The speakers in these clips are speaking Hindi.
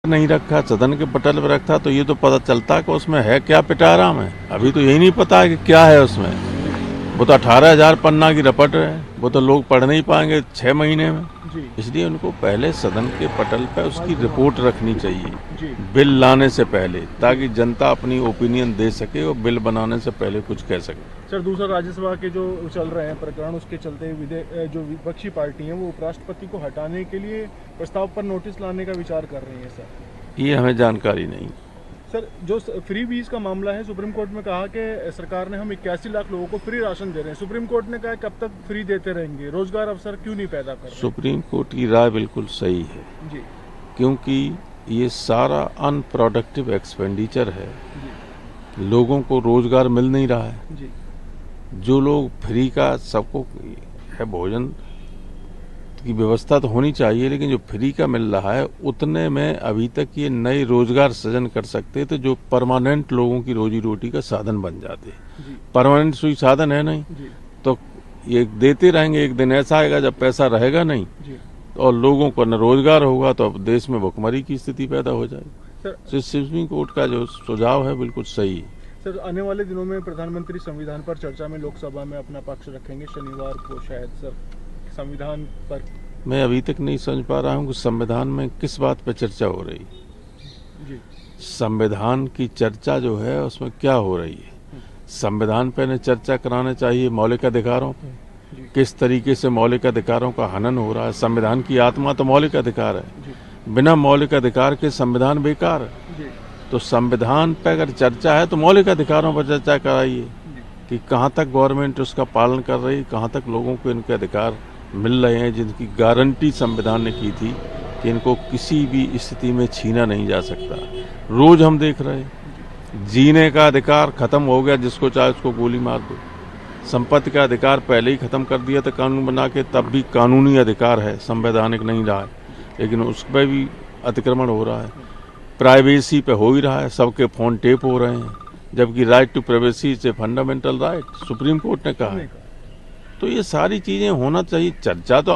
नहीं रखा, सदन के पटल पर रखा तो ये तो पता चलता कि उसमें है क्या पिटाराम है। अभी तो यही नहीं पता है कि क्या है उसमें। वो तो 18,000 पन्ना की रपट है, वो तो लोग पढ़ नहीं पाएंगे 6 महीने में। इसलिए उनको पहले सदन के पटल पर उसकी रिपोर्ट रखनी चाहिए बिल लाने से पहले, ताकि जनता अपनी ओपिनियन दे सके और बिल बनाने से पहले कुछ कह सके। सर, दूसरा राज्यसभा के जो चल रहे हैं प्रकरण, उसके चलते जो विपक्षी पार्टी है वो उपराष्ट्रपति को हटाने के लिए प्रस्ताव पर नोटिस लाने का विचार कर रही है। सर, ये हमें जानकारी नहीं। सर, जो फ्री बीज का मामला है, सुप्रीम कोर्ट में कहा कि सरकार ने हम 81 लाख लोगों को फ्री राशन दे रहे हैं। सुप्रीम कोर्ट ने कहा कब तक फ्री देते रहेंगे, रोजगार अवसर क्यों नहीं पैदा कर रहे? सुप्रीम कोर्ट की राय बिल्कुल सही है जी, क्योंकि ये सारा अनप्रोडक्टिव एक्सपेंडिचर है, लोगों को रोजगार मिल नहीं रहा है। जी, जो लोग फ्री का सबको है भोजन की व्यवस्था तो होनी चाहिए, लेकिन जो फ्री का मिल रहा है उतने में अभी तक ये नए रोजगार सृजन कर सकते थे जो परमानेंट लोगों की रोजी रोटी का साधन बन जाते। परमानेंट कोई साधन है नहीं, तो ये देते रहेंगे। एक दिन ऐसा आएगा जब पैसा रहेगा नहीं और लोगों को न रोजगार होगा, तो अब देश में भुखमरी की स्थिति पैदा हो जाएगी। सुप्रीम कोर्ट का जो सुझाव है बिल्कुल सही है। सर, आने वाले दिनों में प्रधानमंत्री संविधान पर चर्चा में लोकसभा में अपना पक्ष रखेंगे शनिवार को शायद। सर, संविधान पर मैं अभी तक नहीं समझ पा रहा हूँ कि संविधान में किस बात पर चर्चा हो रही है। संविधान की चर्चा जो है उसमें क्या हो रही है? संविधान पे ने चर्चा कराना चाहिए मौलिक अधिकारों पे, किस तरीके से मौलिक अधिकारों का हनन हो रहा है। संविधान की आत्मा तो मौलिक अधिकार है, बिना मौलिक अधिकार के संविधान बेकार है। तो संविधान पे अगर चर्चा है तो मौलिक अधिकारों पर चर्चा कराइए कि कहाँ तक गवर्नमेंट उसका पालन कर रही है, कहाँ तक लोगों को इनके अधिकार मिल रहे हैं, जिनकी गारंटी संविधान ने की थी कि इनको किसी भी स्थिति में छीना नहीं जा सकता। रोज हम देख रहे हैं जीने का अधिकार खत्म हो गया, जिसको चाहे उसको गोली मार दो। संपत्ति का अधिकार पहले ही खत्म कर दिया था कानून बना के, तब भी कानूनी अधिकार है, संवैधानिक नहीं रहा है, लेकिन उस पर भी अतिक्रमण हो रहा है। प्राइवेसी पे हो ही रहा है, सबके फोन टेप हो रहे हैं, जबकि right to privacy is a fundamental right, supreme court ने कहा है। तो ये सारी चीजें होना चाहिए। चर्चा तो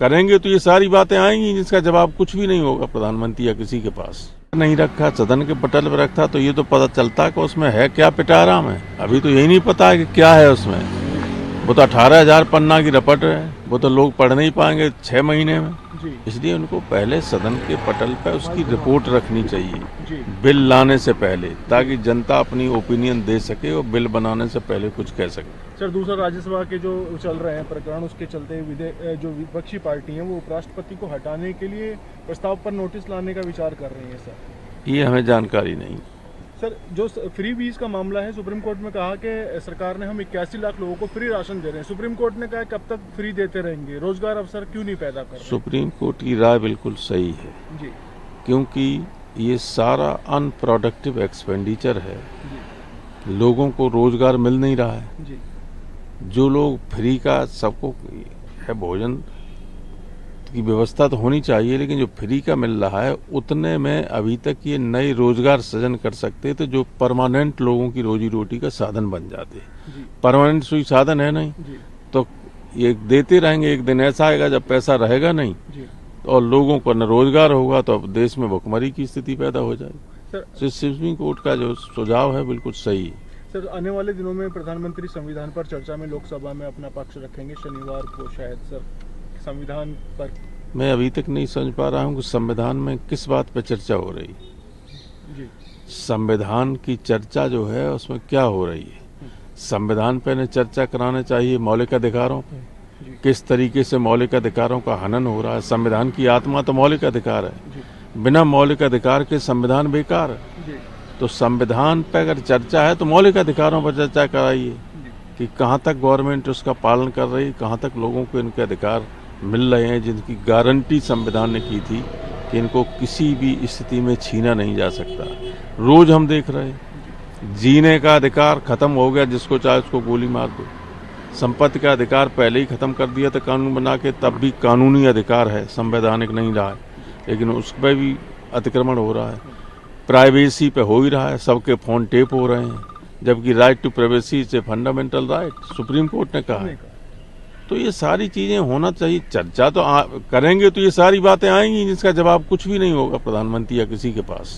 करेंगे तो ये सारी बातें आएंगी, जिसका जवाब कुछ भी नहीं होगा प्रधानमंत्री या किसी के पास। नहीं रखा, सदन के पटल पर रखा तो ये तो पता चलता कि उसमें है क्या पिटाराम है। अभी तो यही नहीं पता है कि क्या है उसमें। वो तो 18,000 पन्ना की रपट है, वो तो लोग पढ़ नहीं पाएंगे 6 महीने में। इसलिए उनको पहले सदन के पटल पर उसकी रिपोर्ट रखनी चाहिए बिल लाने से पहले, ताकि जनता अपनी ओपिनियन दे सके और बिल बनाने से पहले कुछ कह सके। सर, दूसरा राज्यसभा के जो चल रहे हैं प्रकरण, उसके चलते जो विपक्षी पार्टी है वो उपराष्ट्रपति को हटाने के लिए प्रस्ताव पर नोटिस लाने का विचार कर रही है। सर, ये हमें जानकारी नहीं। सर, जो फ्री बीज का मामला है, सुप्रीम कोर्ट में कहा कि सरकार ने हम 81 लाख लोगों को फ्री राशन दे रहे हैं। सुप्रीम कोर्ट ने कहा कब तक फ्री देते रहेंगे, रोजगार अवसर क्यों नहीं पैदा कर रहे? सुप्रीम कोर्ट की राय बिल्कुल सही है क्योंकि ये सारा अनप्रोडक्टिव एक्सपेंडिचर है, लोगों को रोजगार मिल नहीं रहा है। जो लोग फ्री का सबको है भोजन की व्यवस्था तो होनी चाहिए, लेकिन जो फ्री का मिल रहा है उतने में अभी तक ये नए रोजगार सृजन कर सकते थे जो परमानेंट लोगों की रोजी रोटी का साधन बन जाते। परमानेंट कोई साधन है नहीं, तो ये देते रहेंगे। एक दिन ऐसा आएगा जब पैसा रहेगा नहीं और लोगों को न रोजगार होगा, तो अब देश में भुखमरी की स्थिति पैदा हो जाएगी। सुप्रीम कोर्ट का जो सुझाव है बिल्कुल सही है। सर, आने वाले दिनों में प्रधानमंत्री संविधान पर चर्चा में लोकसभा में अपना पक्ष रखेंगे शनिवार को शायद। सर, संविधान पर मैं अभी तक नहीं समझ पा रहा हूँ कि संविधान में किस बात पर चर्चा हो रही है। संविधान की चर्चा जो है उसमें क्या हो रही है? संविधान पे ने चर्चा कराना चाहिए मौलिक अधिकारों पे, किस तरीके से मौलिक अधिकारों का हनन हो रहा है। संविधान की आत्मा तो मौलिक अधिकार है, बिना मौलिक अधिकार के संविधान बेकार है। तो संविधान पे अगर चर्चा है तो मौलिक अधिकारों पर चर्चा कराइए कि कहाँ तक गवर्नमेंट उसका पालन कर रही है, कहाँ तक लोगों को इनके अधिकार मिल रहे हैं, जिनकी गारंटी संविधान ने की थी कि इनको किसी भी स्थिति में छीना नहीं जा सकता। रोज हम देख रहे हैं जीने का अधिकार खत्म हो गया, जिसको चाहे उसको गोली मार दो। संपत्ति का अधिकार पहले ही खत्म कर दिया था कानून बना के, तब भी कानूनी अधिकार है, संवैधानिक नहीं रहा है, लेकिन उस पर भी अतिक्रमण हो रहा है। प्राइवेसी पे हो ही रहा है, सबके फोन टेप हो रहे हैं, जबकि right to privacy is a fundamental right, supreme court ने कहा है। तो ये सारी चीजें होना चाहिए। चर्चा तो करेंगे तो ये सारी बातें आएंगी जिसका जवाब कुछ भी नहीं होगा प्रधानमंत्री या किसी के पास।